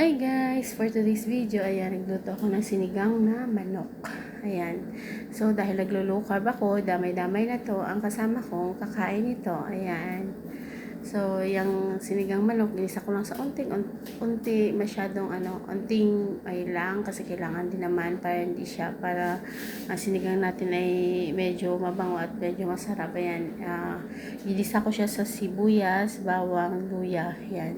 Hi guys! For today's video, ayan, nagluto ako ng sinigang na manok. Ayan. So, dahil naglo-low carb ako, damay-damay na to. Ang kasama ko, kakain ito. Ayan. So, yung sinigang manok, ginisa ko lang sa unti, masyadong unting ay lang, kasi kailangan din naman para hindi siya, para ang sinigang natin ay medyo mabango at medyo masarap. Ayan. Ginisa ko siya sa sibuyas, bawang, luya. Ayan.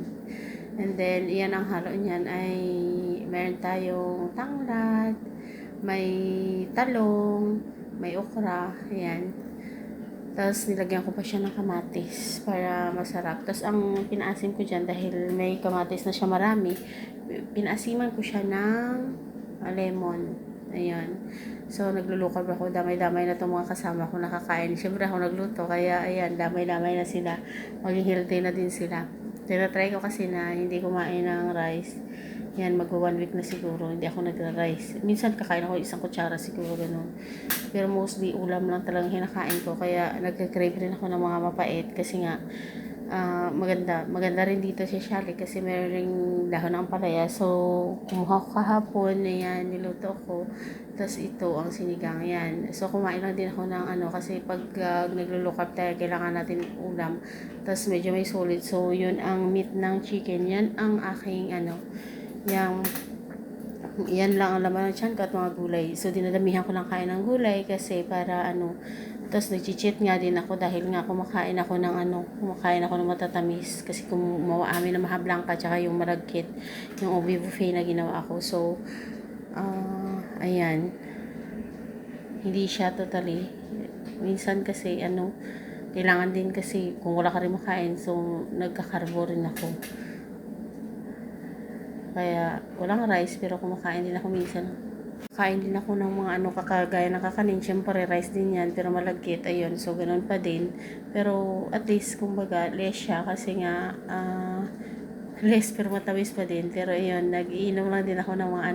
And then, iyan ang halo niyan ay meron tayong tanglad, may talong, may okra, ayan. Tapos, nilagyan ko pa siya ng kamatis para masarap. Tapos, ang pinaasim ko dyan, dahil may kamatis na siya marami, pinaasiman ko siya ng lemon. Ayan. So, naglulukab ako. Damay-damay na itong mga kasama ko nakakain. Siyempre ako nagluto. Kaya, ayan, damay-damay na sila. Maging healthy na din sila. Tinatry ko kasi na hindi kumain ng rice. Yan, magwa 1 week na siguro. Hindi ako nagra-rice. Minsan kakain ako isang kutsara siguro ganun. Pero mostly ulam lang talagang hinakain ko. Kaya nagka-crave rin ako ng mga mapait. Kasi nga, maganda rin dito si Shali kasi meron ring dahon ng ampalaya. So, kumuha ko kahapon. Ayan, niluto ko. Tapos ito ang sinigang yan. So, kumain lang din ako ng kasi pag naglo-look up tayo, kailangan natin ulam. Tapos medyo may solid. So, yun ang meat ng chicken. Yan ang aking yan lang ang laman ng tiyan ko at mga gulay. So, dinadamihan ko lang kain ng gulay kasi para tapos nag-cheat nga din ako dahil nga kumakain ako ng matatamis kasi amin na mahablangka tsaka yung maragkit, yung obi buffet na ginawa ko. So, ayan. Hindi siya totally. Minsan kasi kailangan din kasi kung wala ka rin makain, so nagkakarbo rin ako. Kaya walang rice pero kumakain din ako minsan. Kain din ako ng mga kakagaya ng kakanin. Siyempre rice din yan pero malagkit. Ayun, so ganun pa din. Pero at least kumbaga less siya kasi nga less pero matawis pa din. Pero ayun, nag-iinom lang din ako ng mga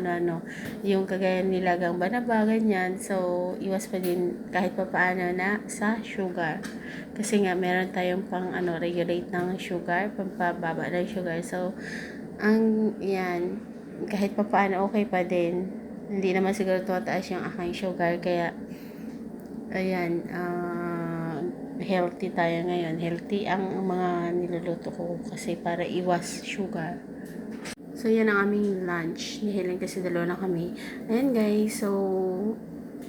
yung kagaya nilagang banaba, ganyan. So, iwas pa din kahit pa paano na sa sugar. Kasi nga, meron tayong pang regulate ng sugar, pampababa ng sugar. So, yan, kahit pa paano okay pa din. Hindi naman siguro tumataas yung aking sugar. Kaya, ayan, healthy tayo ngayon. Healthy ang mga niluluto ko kasi para iwas sugar. So, yan ang aming lunch. Nihiling kasi dalawa na kami. Ayan guys, so,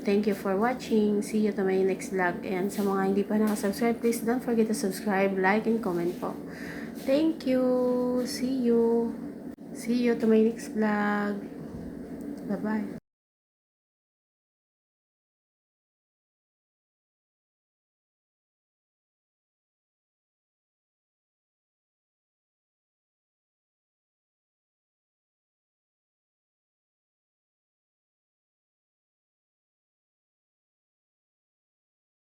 thank you for watching. See you to my next vlog. And sa mga hindi pa nakasubscribe, please don't forget to subscribe, like, and comment po. Thank you. See you. See you to my next vlog. Bye-bye.